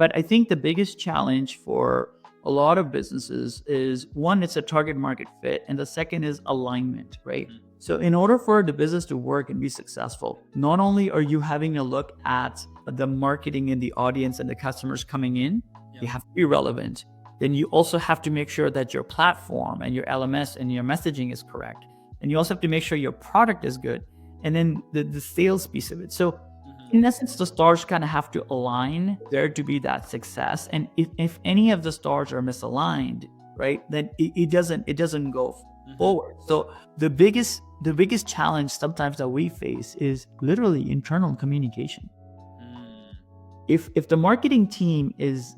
But I think the biggest challenge for a lot of businesses is one, it's a target market fit, and the second is alignment, right? Mhm. So in order for the business to work and be successful, not only are you having a look at the marketing and the audience and the customers coming in, Yeah. you have to be relevant. Then you also have to make sure that your platform and your LMS and your messaging is correct. And you also have to make sure your product is good. And then the sales piece of it. So Mhm. in essence, the stars kind of have to align there to be that success. And if any of the stars are misaligned, right, then it doesn't go Mhm. forward. So the biggest challenge sometimes that we face is literally internal communication. Mm. If the marketing team is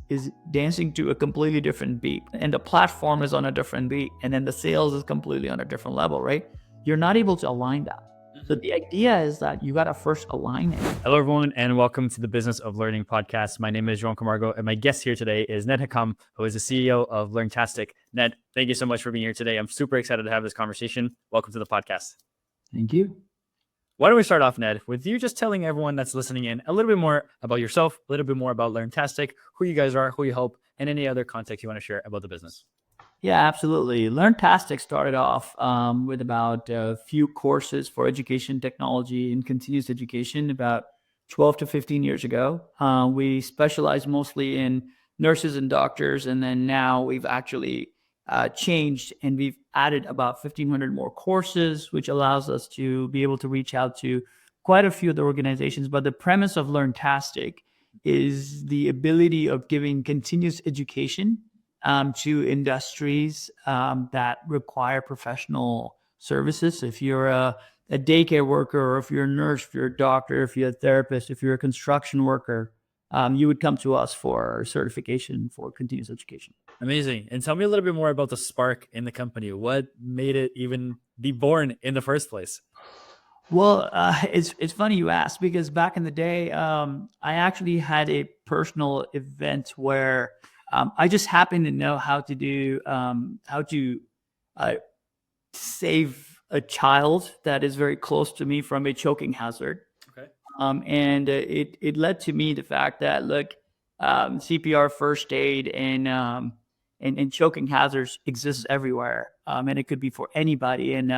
dancing to a completely different beat and the platform is on a different beat and then the sales is completely on a different level, right? You're not able to align that. So Mhm. the idea is that you got to first align it. Hello, everyone, and welcome to the Business of Learning podcast. My name is Joao Camargo, and my guest here today is Ned Hakam, who is the CEO of LearnTastic. Ned, thank you so much for being here today. I'm super excited to have this conversation. Welcome to the podcast. Thank you. Why don't we start off, Ned, with you just telling everyone that's listening in a little bit more about yourself, a little bit more about LearnTastic, who you guys are, who you help, and any other context you want to share about the business. Yeah, absolutely. LearnTastic started off with about a few courses for education technology and continuous education about 12 to 15 years ago. We specialize mostly in nurses and doctors, and then now we've actually changed and we've added about 1,500 more courses, which allows us to be able to reach out to quite a few of the organizations. But the premise of LearnTastic is the ability of giving continuous education to industries that require professional services. So if you're a daycare worker, or if you're a nurse, if you're a doctor, if you're a therapist, if you're a construction worker, you would come to us for certification for continuous education. Amazing. And tell me a little bit more about the spark in the company. What made it even be born in the first place? Well, it's funny you ask because back in the day, I actually had a personal event where I just happened to know how to uh, save a child that is very close to me from a choking hazard. Okay. And it led to me the fact that look, CPR, first aid, and choking hazards exists everywhere, and it could be for anybody. And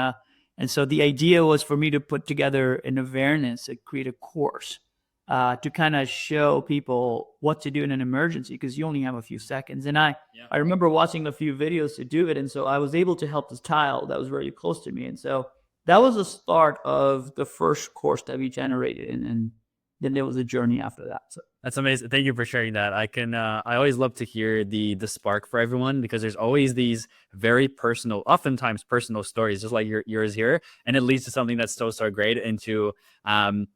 so the idea was for me to put together an awareness, to create a course, to kind of show people what to do in an emergency because you only have a few seconds. And I Yeah. I remember watching a few videos to do it, and so I was able to help this child that was very close to me, and so that was the start of the first course that we generated, and then there was a journey after that. So That's amazing. Thank you for sharing that. I always love to hear the spark for everyone because there's always these very personal, oftentimes personal stories, just like yours here, and it leads to something that's so great into um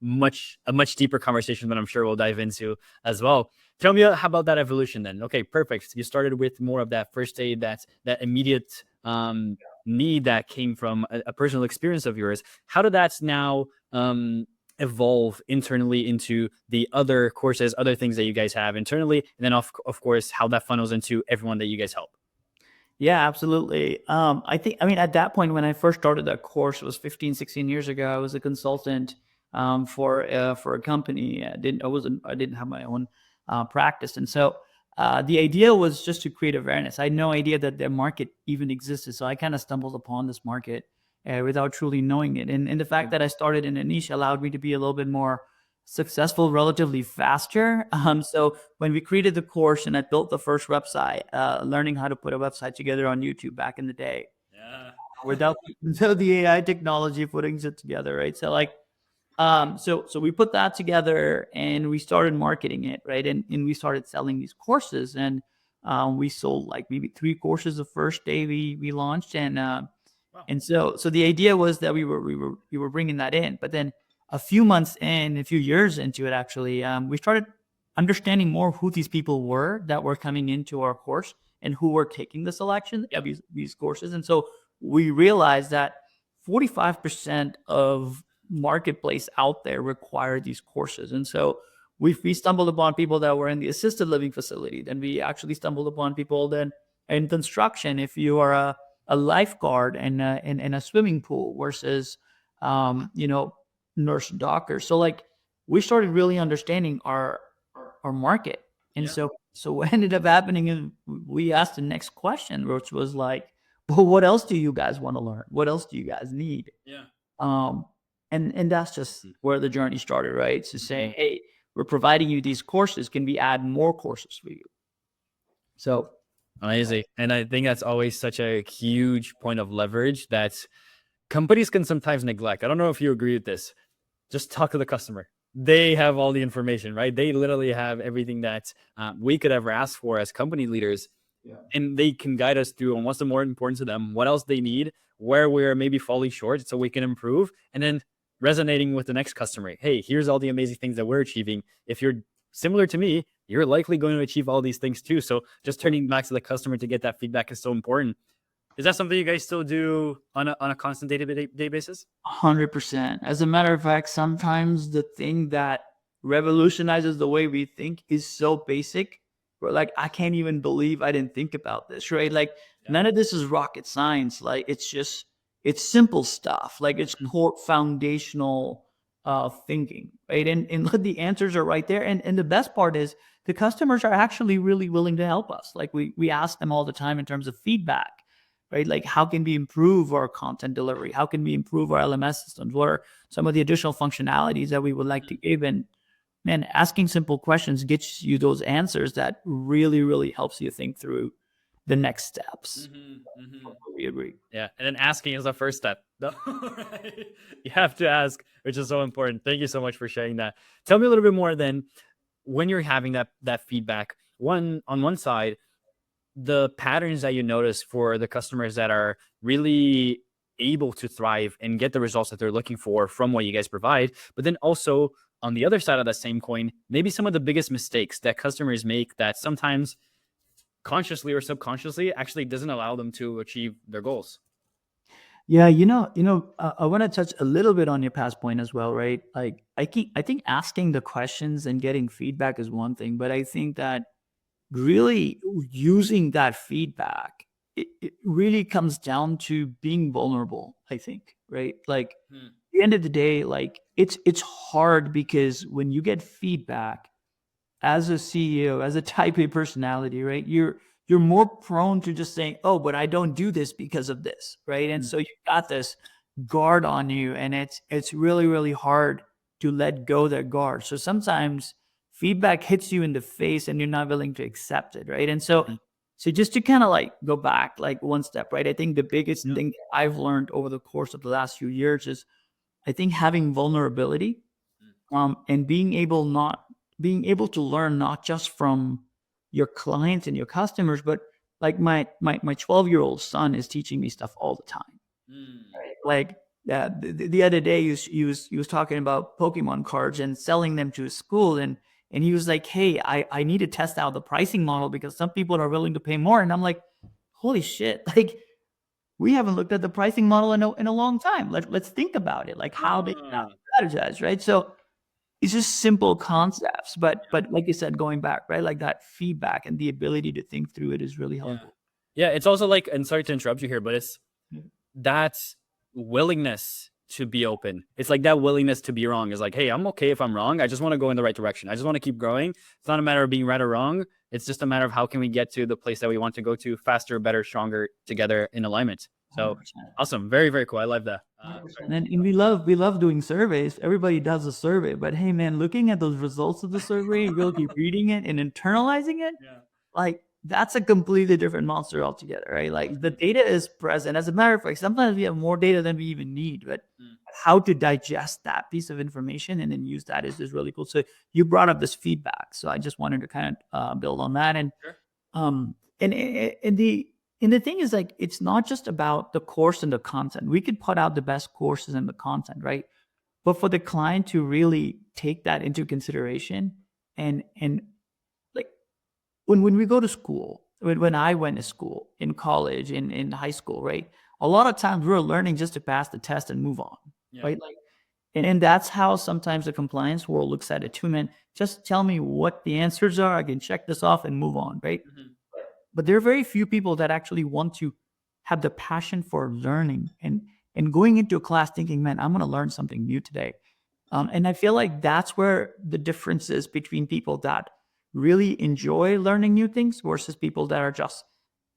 a much deeper conversation that I'm sure we'll dive into as well. Tell me how about that evolution then. Okay, perfect. You started with more of that first aid, that immediate need that came from a personal experience of yours. How did that now evolve internally into the other courses, other things that you guys have internally, and then of course how that funnels into everyone that you guys help? yeah, absolutely. I mean, at that point when I first started that course, it was 15, 16 years ago. I was a consultant for a company. I didn't have my own practice, and so the idea was just to create awareness. I had no idea that the market even existed, so I kind of stumbled upon this market without truly knowing it. And the fact that I started in a niche allowed me to be a little bit more successful relatively faster. So when we created the course and I built the first website, learning how to put a website together on YouTube back in the day Yeah. without without the AI technology putting it together, right? So like so we put that together and we started marketing it, right? And we started selling these courses, and we sold like maybe 3 courses the first day we launched. Wow. And so the idea was that we were bringing that in, but then a few months in, a few years into it, actually, we started understanding more who these people were that were coming into our course and who were taking the selection of Yep. these courses. And so we realized that 45% of marketplace out there require these courses. And so we stumbled upon people that were in the assisted living facility. Then we actually stumbled upon people then in construction. If you are a lifeguard in a swimming pool versus nurse doctor. So like we started really understanding our market. And Yeah. so what ended up happening is we asked the next question, which was like, well, what else do you guys want to learn? What else do you guys need? Yeah. Um, and that's just Mhm. where the journey started, right? To say, Mhm. hey, we're providing you these courses. Can we add more courses for you? So Amazing. And I think that's always such a huge point of leverage that companies can sometimes neglect. I don't know if you agree with this. Just talk to the customer. They have all the information, right? They literally have everything that we could ever ask for as company leaders, yeah. and they can guide us through on what's the more important to them, what else they need, where we're maybe falling short, so we can improve, and then resonating with the next customer. Hey, here's all the amazing things that we're achieving. If you're similar to me, you're likely going to achieve all these things too. So just turning back to the customer to get that feedback is so important. Is that something you guys still do on a constant day basis? 100%. As a matter of fact, sometimes the thing that revolutionizes the way we think is so basic. We're like, I can't even believe I didn't think about this, right? Like, Yeah. none of this is rocket science. Like, it's simple stuff. Like, it's Mhm. core foundational thinking, right? And the answers are right there. And the best part is the customers are actually really willing to help us. Like, we ask them all the time in terms of feedback, right? Like, how can we improve our content delivery? How can we improve our LMS systems? What are some of the additional functionalities that we would like to give? And man, asking simple questions gets you those answers that really, really helps you think through the next steps. We agree. Yeah, and then asking is the first step. No, you have to ask, which is so important. Thank you so much for sharing that. Tell me a little bit more then. When you're having that feedback, on one side, the patterns that you notice for the customers that are really able to thrive and get the results that they're looking for from what you guys provide, but then also on the other side of that same coin, maybe some of the biggest mistakes that customers make that sometimes consciously or subconsciously actually doesn't allow them to achieve their goals. Yeah, I want to touch a little bit on your past point as well, right? Like, I think asking the questions and getting feedback is one thing, but I think that really using that feedback, it really comes down to being vulnerable, I think, right? Like, Hmm. at the end of the day, like, it's hard because when you get feedback as a CEO, as a type A personality, right? You're more prone to just saying, "Oh, but I don't do this because of this," right? And Hmm. so you got this guard on you, and it's really really hard to let go that guard. So sometimes feedback hits you in the face, and you're not willing to accept it, right? And so Mhm. so just to kind of like go back like one step, right? I think the biggest Yeah. thing that I've learned over the course of the last few years is I think having vulnerability, Mm. and being able to learn not just from your clients and your customers, but like my 12-year-old son is teaching me stuff all the time. Mm. Like the other day, he was talking about Pokemon cards and selling them to his school, and he was like, "Hey, I need to test out the pricing model because some people are willing to pay more." And I'm like, "Holy shit!" Like, we haven't looked at the pricing model in a long time. Let's think about it. Like, how they Ah. strategize, right? So it's just simple concepts, but like you said, going back, right? Like that feedback and the ability to think through it is really Yeah. helpful. Yeah, it's also like, and sorry to interrupt you here, but it's Mhm. that willingness to be open. It's like that willingness to be wrong is like, hey, I'm okay if I'm wrong. I just want to go in the right direction. I just want to keep growing. It's not a matter of being right or wrong. It's just a matter of how can we get to the place that we want to go to faster, better, stronger together in alignment. So 100%. awesome. Very, very cool. I love that. Sorry. 100%. And we love doing surveys. Everybody does a survey, but hey man, looking at those results of the survey, really reading it and internalizing it, Yeah. like that's a completely different monster altogether, right? Like the data is present. As a matter of fact, sometimes we have more data than we even need, but Mm. how to digest that piece of information and then use that is really cool. So you brought up this feedback, so I just wanted to kind of build on that. And Sure. um and the thing is, like, it's not just about the course and the content. We could put out the best courses and the content, right? But for the client to really take that into consideration, and like when we go to school, when I went to school, in college, in high school, right? A lot of times we're learning just to pass the test and move on, Yeah. right? Like, and that's how sometimes the compliance world looks at it too, man. Just tell me what the answers are. I can check this off and move on, right? Mhm. But there are very few people that actually want to have the passion for learning and going into a class thinking, man, I'm going to learn something new today. And I feel like that's where the difference is between people that really enjoy learning new things versus people that are just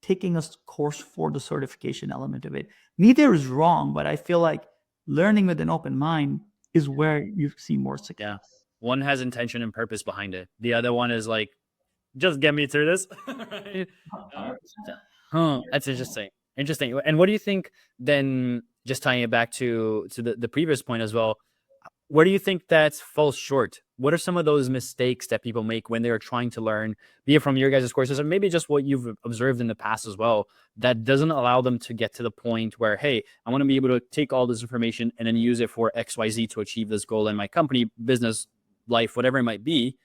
taking a course for the certification element of it. Neither is wrong, but I feel like learning with an open mind is where you see more Yeah. success. One has intention and purpose behind it. The other one is like, just get me through this. Right? Uh, 100%. that's interesting. Interesting. And what do you think then, just tying it back to the previous point as well, where do you think that falls short? What are some of those mistakes that people make when they're trying to learn, be it from your guys' courses or maybe just what you've observed in the past as well, that doesn't allow them to get to the point where, hey, I want to be able to take all this information and then use it for XYZ to achieve this goal in my company, business, life, whatever it might be,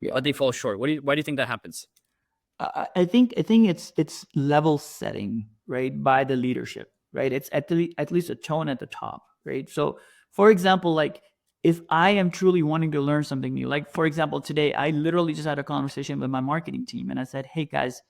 Yeah. but they fall short. Why do you think that happens? I think it's level setting, right, by the leadership, right? It's at least a tone at the top, right? So, for example, like if I am truly wanting to learn something new, like for example, today I literally just had a conversation with my marketing team, and I said, "Hey guys,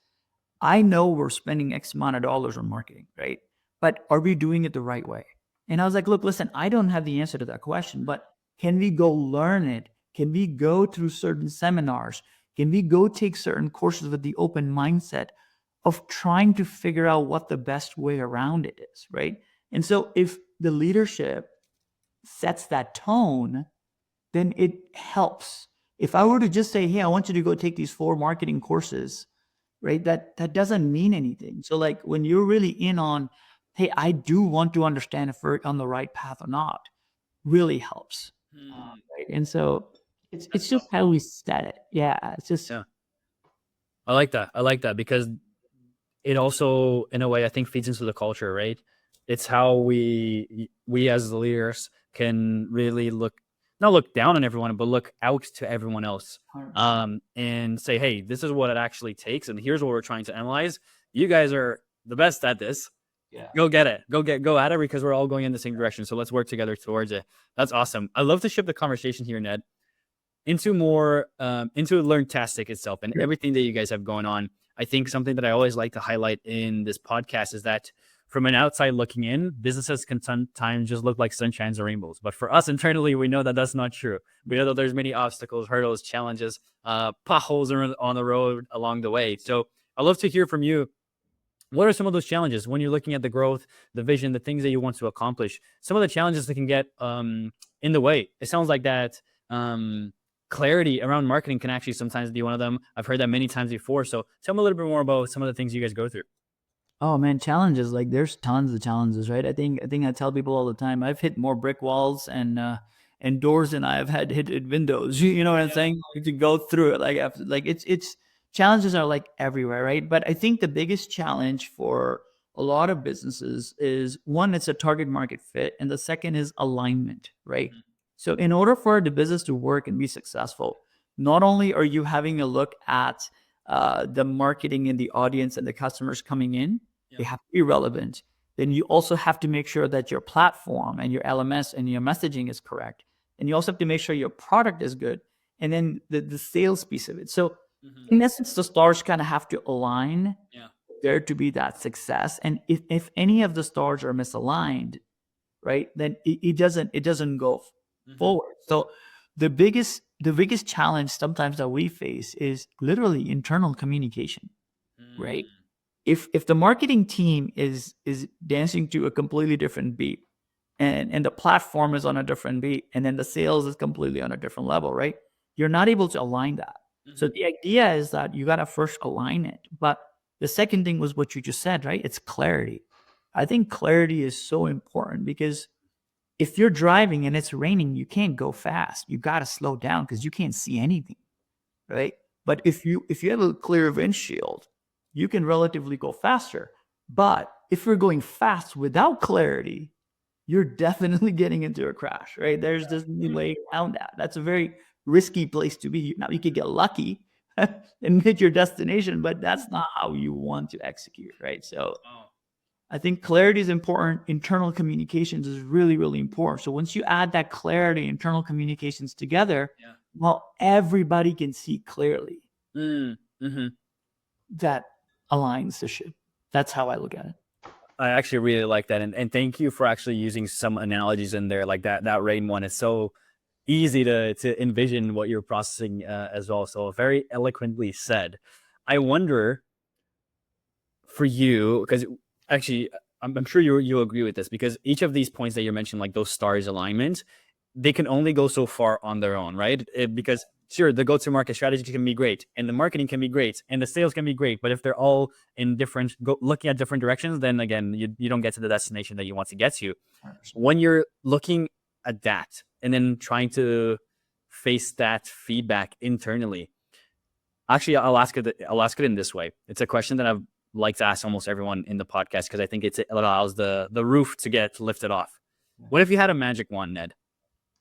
I know we're spending X amount of dollars on marketing, right? But are we doing it the right way?" And I was like, "Look, listen, I don't have the answer to that question, but can we go learn it? Can we go through certain seminars? Can we go take certain courses with the open mindset of trying to figure out what the best way around it is, right?" And so if the leadership sets that tone, then it helps. If I were to just say, "Hey, I want you to go take these 4 marketing courses," right? That doesn't mean anything. So like when you're really in on, "Hey, I do want to understand if we're on the right path or not," really helps. Right? And so it's That's just how we set it. Yeah, it's just Yeah. I like that. I like that because it also, in a way, I think feeds into the culture, right? It's how we as the leaders can really not look down on everyone, but look out to everyone else, 100%. and say, hey, this is what it actually takes, and here's what we're trying to analyze. You guys are the best at this. Yeah. Go get it. Go at it because we're all going in the same direction. So let's work together towards it. That's awesome. I love to shift the conversation here, Ned, into more into LearnTastic itself and Sure. everything that you guys have going on. I think something that I always like to highlight in this podcast is that from an outside looking in, businesses can sometimes just look like sunshines and rainbows. But for us internally, we know that that's not true. We know that there's many obstacles, hurdles, challenges, potholes on the road along the way. So I'd love to hear from you. What are some of those challenges when you're looking at the growth, the vision, the things that you want to accomplish? Some of the challenges that can get in the way. It sounds like that clarity around marketing can actually sometimes be one of them. I've heard that many times before. So tell me a little bit more about some of the things you guys go through. Oh man, challenges, like there's tons of challenges, right? I think I tell people all the time, I've hit more brick walls and doors than I have had hit windows. You know what I'm saying? To go through it, like after, like it's challenges are like everywhere, right? But I think the biggest challenge for a lot of businesses is one, it's a target market fit, and the second is alignment, right? So in order for the business to work and be successful, not only are you having a look at the marketing and the audience and the customers coming in, they have to be relevant. Then you also have to make sure that your platform and your LMS and your messaging is correct. And you also have to make sure your product is good. And then the sales piece of it. So in essence, the stars kind of have to align Yeah. there to be that success. And if any of the stars are misaligned, right, then it doesn't go forward. So the biggest challenge sometimes that we face is literally internal communication, right? If the marketing team is dancing to a completely different beat, and the platform is on a different beat, and then the sales is completely on a different level, right? You're not able to align that. So the idea is that you got to first align it. But the second thing was what you just said, right? It's clarity. I think clarity is so important because if you're driving and it's raining, you can't go fast. You got to slow down because you can't see anything, right? But if you have a clear windshield, you can relatively go faster. But if you're going fast without clarity, you're definitely getting into a crash, right? There's this way around that. That's a very risky place to be. Now you could get lucky and hit your destination, but that's not how you want to execute, right? So I think clarity is important. Internal communications is really, really important. So once you add that clarity, internal communications together, well, everybody can see clearly. That aligns the ship. That's how I look at it. I actually really like that, and thank you for actually using some analogies in there, like that rain one. It's so easy to envision what you're processing as well. So very eloquently said. I wonder for you, because actually I'm sure you'll agree with this, because each of these points that you mentioned, like those stars alignment, they can only go so far on their own, right? Because sure, the go-to-market strategy can be great, and the marketing can be great, and the sales can be great, but if they're all in different, looking at different directions, then again, you don't get to the destination that you want to get to. When you're looking at that and then trying to face that feedback internally, actually, I'll ask it in this way. It's a question that I've like to ask almost everyone in the podcast because I think it allows the roof to get lifted off. What if you had a magic wand, Ned?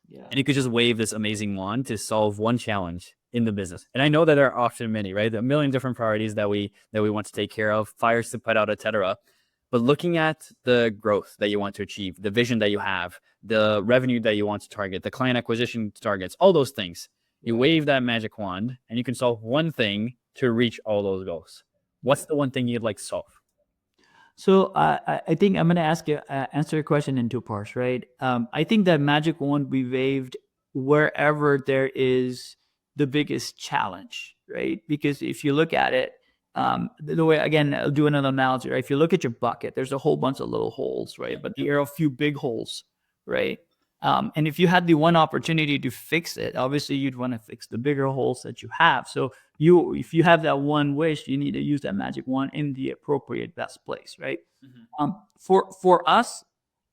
Yeah. And you could just wave this amazing wand to solve one challenge in the business. And I know that there are often many, right? There are a million different priorities that we want to take care of, fires to put out, etc. But looking at the growth that you want to achieve, the vision that you have, the revenue that you want to target, the client acquisition targets, all those things, you wave that magic wand and you can solve one thing to reach all those goals. What's the one thing you'd like to solve? So I think I'm going to answer your question in two parts, right? I think that magic won't be waved wherever there is the biggest challenge, right? Because if you look at it, the way, again, I'll do another analogy, right? If you look at your bucket, there's a whole bunch of little holes, right? But there are a few big holes, right? And if you had the one opportunity to fix it, obviously you'd want to fix the bigger holes that you have. So if you have that one wish, you need to use that magic wand in the appropriate best place, right? Mm-hmm. For us,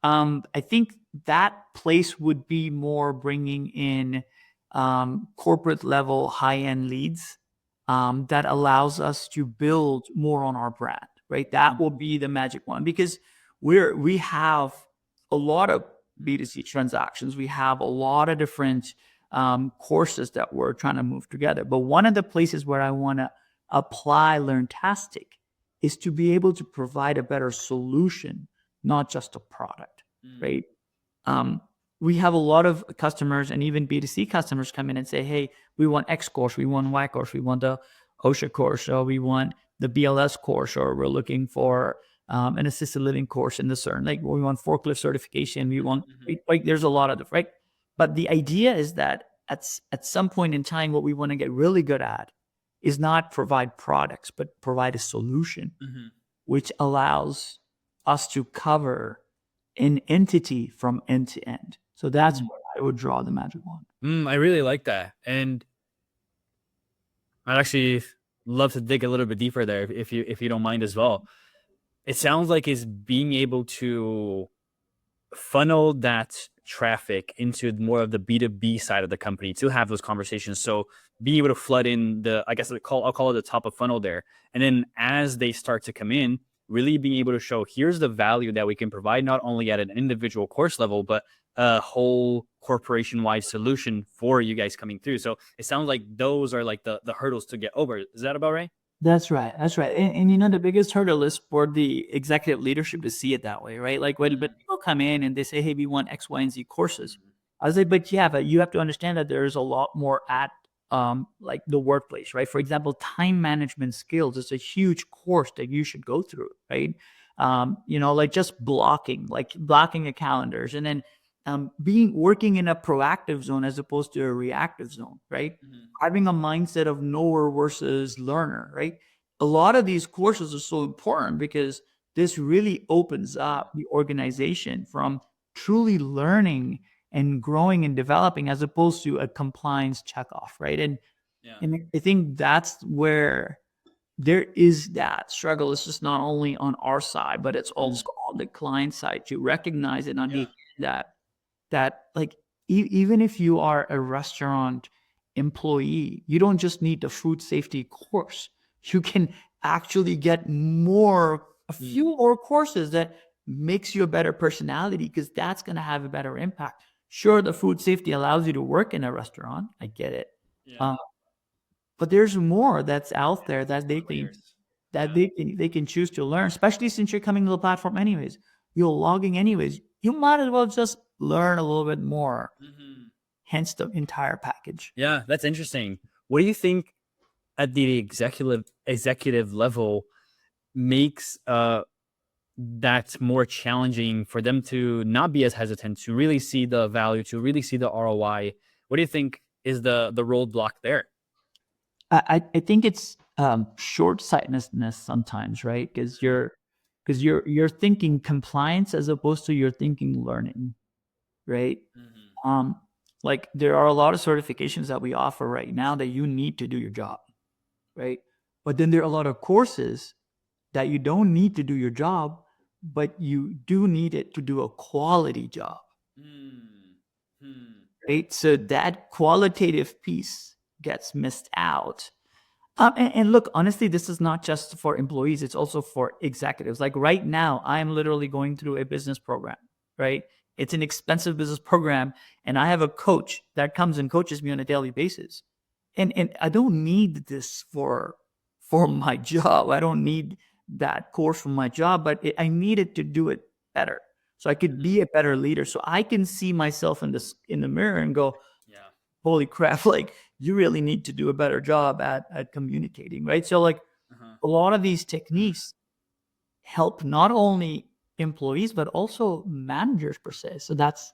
I think that place would be more bringing in corporate level high end leads that allows us to build more on our brand, right? That will be the magic one because we have a lot of B2C transactions. We have a lot of different courses that we're trying to move together. But one of the places where I want to apply LearnTastic is to be able to provide a better solution, not just a product, right? We have a lot of customers and even B2C customers come in and say, hey, we want X course, we want Y course, we want the OSHA course, or we want the BLS course, or we're looking for an assisted living course in the CERN. Like we want forklift certification. We want, like, there's a lot of them, right? But the idea is that at some point in time, what we want to get really good at is not provide products, but provide a solution, which allows us to cover an entity from end to end. So that's where I would draw the magic wand. I really like that. And I'd actually love to dig a little bit deeper there if you don't mind as well. It sounds like it's being able to funnel that traffic into more of the B2B side of the company to have those conversations. So being able to flood in I guess I'll call it the top of funnel there. And then as they start to come in, really being able to show here's the value that we can provide, not only at an individual course level, but a whole corporation-wide solution for you guys coming through. So it sounds like those are like the hurdles to get over. Is that about right? That's right. That's right. And the biggest hurdle is for the executive leadership to see it that way, right? Like when people come in and they say, hey, we want X, Y, and Z courses. I was like, but you have to understand that there's a lot more at like the workplace, right? For example, time management skills is a huge course that you should go through, right? Like just blocking the calendars, and then working in a proactive zone as opposed to a reactive zone, right? Having a mindset of knower versus learner, right? A lot of these courses are so important because this really opens up the organization from truly learning and growing and developing as opposed to a compliance checkoff, right? And I think that's where there is that struggle. It's just not only on our side, but it's also on the client side to recognize and understand that like even if you are a restaurant employee, you don't just need the food safety course. You can actually get a few more courses that makes you a better personality, because that's going to have a better impact. Sure, the food safety allows you to work in a restaurant. I get it. But there's more that's out there that they can choose to learn, especially since you're coming to the platform anyways. You're logging anyways. You might as well just learn a little bit more. Hence the entire package. Yeah, that's interesting. What do you think at the executive level makes that more challenging for them to not be as hesitant, to really see the value, to really see the ROI What do you think is the roadblock there? I think it's short-sightedness sometimes, right? Because you're thinking compliance as opposed to you're thinking learning, right? Mm-hmm. Um, like there are a lot of certifications that we offer right now that you need to do your job, right? But then there are a lot of courses that you don't need to do your job, but you do need it to do a quality job, Mm-hmm. right? So that qualitative piece gets missed out. And look, honestly, this is not just for employees, it's also for executives. Like right now, I'm literally going through a business program, right? It's an expensive business program, and I have a coach that comes and coaches me on a daily basis. And I don't need this for my job. I don't need that course for my job, but I need it to do it better. So I could be a better leader. So I can see myself in the mirror and go, Yeah. holy crap, like you really need to do a better job at communicating, right? So like Uh-huh. a lot of these techniques help not only employees but also managers per se. So that's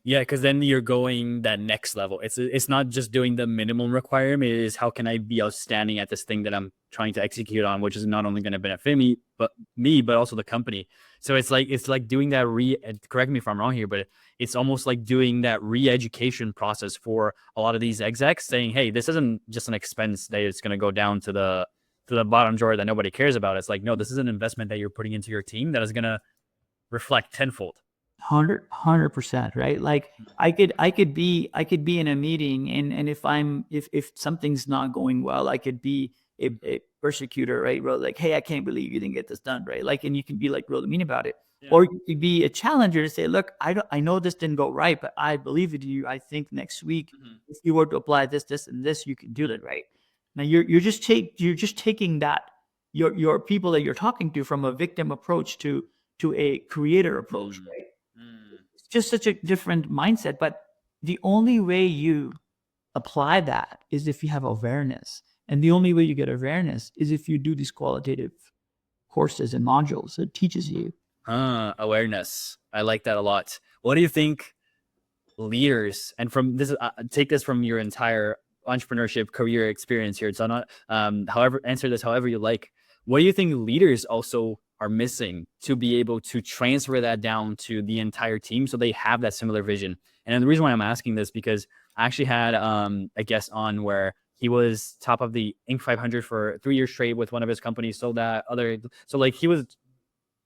Yeah, because then you're going that next level. It's not just doing the minimum requirement. It is how can I be outstanding at this thing that I'm trying to execute on, which is not only going to benefit me, but also the company. So it's like doing that correct me if I'm wrong here, but it's almost like doing that re-education process for a lot of these execs, saying, hey, this isn't just an expense that it's going to go down to the bottom drawer that nobody cares about. It's like, no, this is an investment that you're putting into your team that is going to reflect tenfold. 100%, right? Like I could be in a meeting, and if something's not going well, I could be a persecutor, right? Well, like, hey, I can't believe you didn't get this done, right? Like, and you can be like really mean about it. Yeah. Or you could be a challenger to say, look, I know this didn't go right, but I believe in you. I think next week, if you were to apply this, and this, you can do it, right? Now you're just taking that your people that you're talking to from a victim approach to a creator approach, Mm. right? Mm. It's just such a different mindset. But the only way you apply that is if you have awareness. And the only way you get awareness is if you do these qualitative courses and modules. It teaches you. Awareness. I like that a lot. What do you think leaders, and from this, take this from your entire entrepreneurship career experience here. So not, however, answer this however you like. What do you think leaders also are missing to be able to transfer that down to the entire team so they have that similar vision? And then the reason why I'm asking this because I actually had a guest on where he was top of the Inc. 500 for 3 years straight with one of his companies. So like he was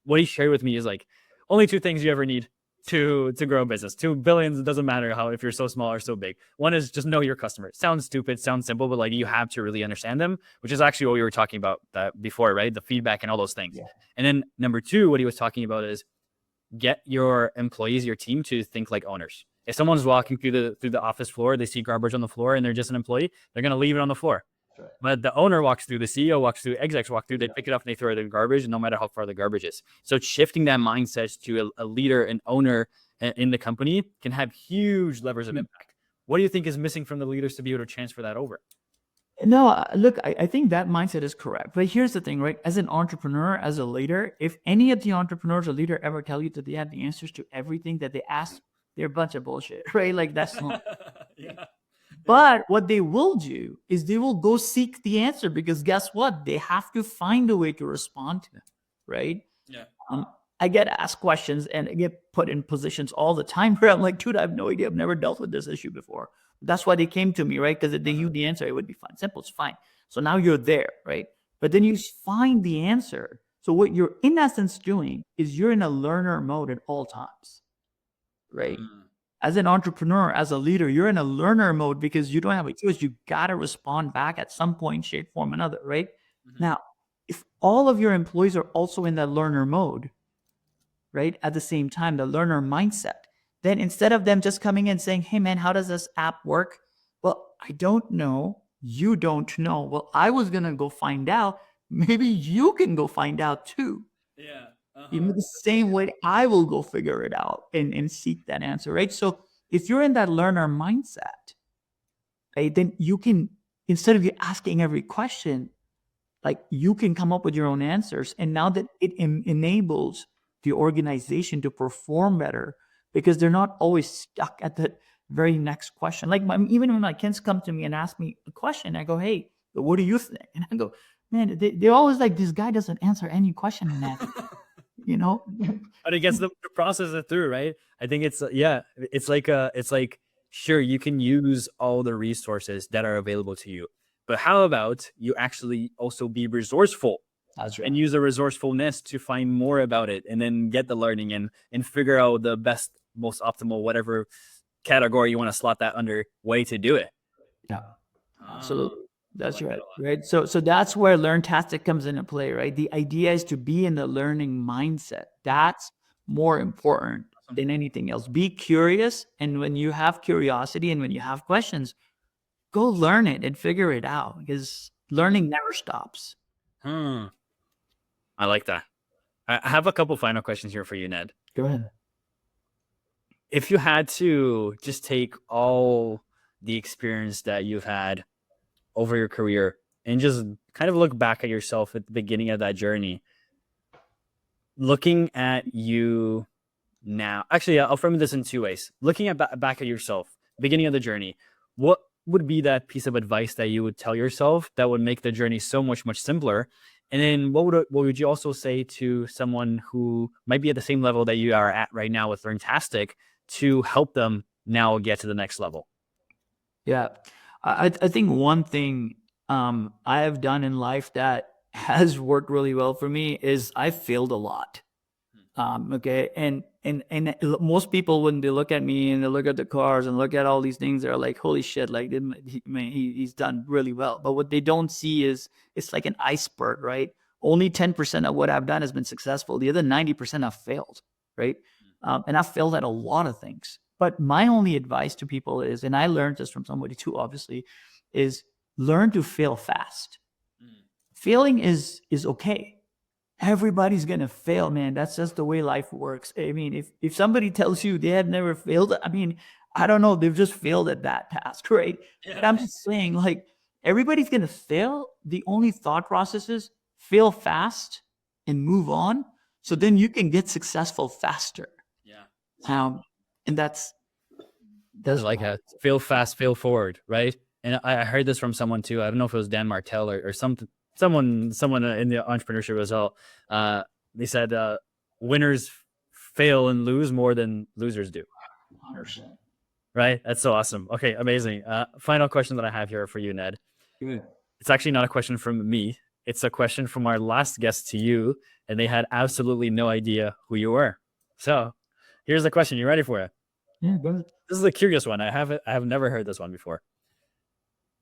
what he shared with me is like only two things you ever need to grow a business. 2 billions, it doesn't matter how if you're so small or so big. One is just know your customer. Sounds stupid, sounds simple, but like you have to really understand them, which is actually what we were talking about that before, right? The feedback and all those things. Yeah. And then number two, what he was talking about is get your employees, your team to think like owners. If someone's walking through the office floor, they see garbage on the floor and they're just an employee, they're gonna leave it on the floor. Right. But the owner walks through, the CEO walks through, execs walk through, they pick it up and they throw it in the garbage, no matter how far the garbage is. So shifting that mindset to a leader, an owner in the company can have huge levers of impact. What do you think is missing from the leaders to be able to transfer that over? No, look, I think that mindset is correct. But here's the thing, right? As an entrepreneur, as a leader, if any of the entrepreneurs or leader ever tell you that they have the answers to everything that they ask, they're a bunch of bullshit, right? Like that's not. Yeah. But what they will do is they will go seek the answer because guess what? They have to find a way to respond to them, right? Yeah. Um, I get asked questions and I get put in positions all the time where I'm like, dude, I have no idea. I've never dealt with this issue before. That's why they came to me, right? Because if they knew the answer, it would be fine. Simple, it's fine. So now you're there, right? But then you find the answer. So what you're in essence doing is you're in a learner mode at all times, right? As an entrepreneur, as a leader, you're in a learner mode because you don't have a choice. You got to respond back at some point, shape, form, another, right? Now, if all of your employees are also in that learner mode, right, at the same time, the learner mindset, then instead of them just coming in saying, hey, man, how does this app work? Well, I don't know. You don't know. Well, I was going to go find out. Maybe you can go find out too. Yeah. In the same way, I will go figure it out and seek that answer, right? So if you're in that learner mindset, right, then you can, instead of you asking every question, like you can come up with your own answers. And now that it enables the organization to perform better because they're not always stuck at very next question. Like even when my kids come to me and ask me a question, I go, hey, what do you think? And I go, man, they're always like, this guy doesn't answer any question, Ned. You know? But it gets the process it through, right? I think it's it's like sure you can use all the resources that are available to you, but how about you actually also be resourceful That's right. and use the resourcefulness to find more about it and then get the learning and figure out the best, most optimal, whatever category you want to slot that under way to do it. Yeah. Ah, Absolutely. I That's like that right. a lot. Right. So that's where LearnTastic comes into play, right? The idea is to be in the learning mindset. That's more important Awesome. than anything else. Be curious. And when you have curiosity and when you have questions, go learn it and figure it out because learning never stops. Hmm. I like that. I have a couple final questions here for you, Ned. Go ahead. If you had to just take all the experience that you've had over your career and just kind of look back at yourself at the beginning of that journey, looking at you now, actually, I'll frame this in two ways. Looking at back at yourself, beginning of the journey, what would be that piece of advice that you would tell yourself that would make the journey so much simpler? And then what would you also say to someone who might be at the same level that you are at right now with LearnTastic to help them now get to the next level? Yeah. I think one thing I have done in life that has worked really well for me is I failed a lot. Okay. And most people, when they look at me and they look at the cars and look at all these things, they're like, holy shit, like he's done really well. But what they don't see is it's like an iceberg, right? Only 10% of what I've done has been successful. The other 90% I've failed, right? And I've failed at a lot of things. But my only advice to people is, and I learned this from somebody too, obviously, is learn to fail fast. Failing is okay. Everybody's gonna fail, man. That's just the way life works. I mean, if somebody tells you they have never failed, I mean, I don't know, they've just failed at that task, right? But I'm just saying, like, everybody's gonna fail. The only thought process is fail fast and move on. So then you can get successful faster. Yeah. Um, and I that's like that. Fail fast, fail forward, right? And I heard this from someone too. I don't know if it was Dan Martell or someone in the entrepreneurship as well. They said winners fail and lose more than losers do. 100%. Right? That's so awesome. Okay, amazing. Final question that I have here for you, Ned. Good. It's actually not a question from me. It's a question from our last guest to you, and they had absolutely no idea who you were. So here's the question. You ready for it? Yeah, go ahead. This is a curious one. I have never heard this one before.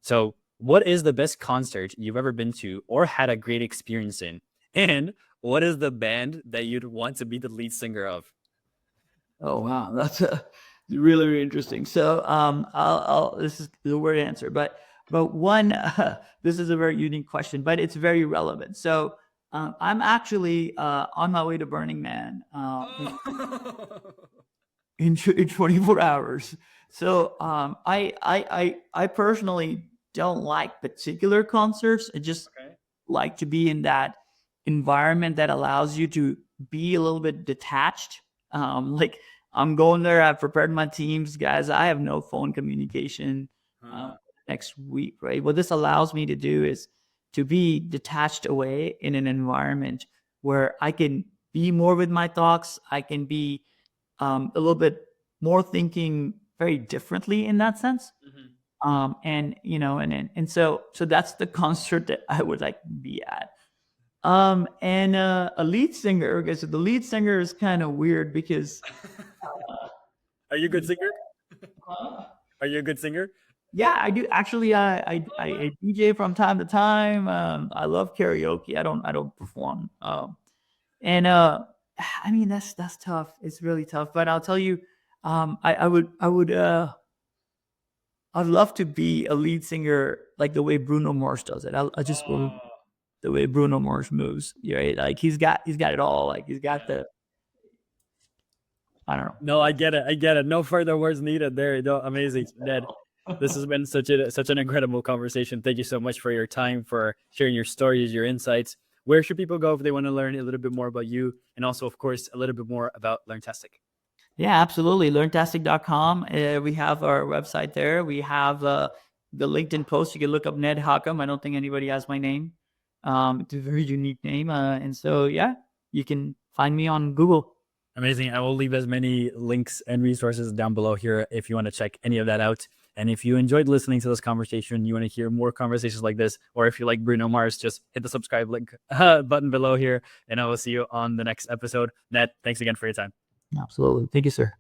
So, what is the best concert you've ever been to or had a great experience in? And what is the band that you'd want to be the lead singer of? Oh wow, that's really, really interesting. So I'll this is the word answer, but one this is a very unique question, but it's very relevant. So I'm actually on my way to Burning Man in 24 hours. So I personally don't like particular concerts. I just Okay. like to be in that environment that allows you to be a little bit detached. Like I'm going there. I've prepared my teams, guys. I have no phone communication Huh. next week, right? What this allows me to do is to be detached away in an environment where I can be more with my thoughts. I can be a little bit more thinking very differently in that sense. Mhm. And you know, and so that's the concert that I would like to be at. And a lead singer. Okay, so the lead singer is kind of weird because Are you a good singer? uh, Are you a good singer? yeah, I do actually. I DJ from time to time. I love karaoke. I don't perform. And I mean that's tough. It's really tough. But I'll tell you, I'd love to be a lead singer like the way Bruno Mars does it. I just love Oh, the way Bruno Mars moves. Right? Like he's got it all. Like he's got the I don't no, I get it. I get it. No further words needed. There, no, amazing, Ned. This know. has been such an incredible conversation. Thank you so much for your time, for sharing your stories, your insights. Where should people go if they want to learn a little bit more about you, and also, of course, a little bit more about LearnTastic? Yeah, absolutely. LearnTastic.com. We have our website there. We have the LinkedIn post. You can look up Ned Hakam. I don't think anybody has my name. It's a very unique name. And so, yeah, you can find me on Google. Amazing. I will leave as many links and resources down below here if you want to check any of that out. And if you enjoyed listening to this conversation, you want to hear more conversations like this, or if you like Bruno Mars, just hit the subscribe link button below here, and I will see you on the next episode. Ned, thanks again for your time. Absolutely. Thank you, sir.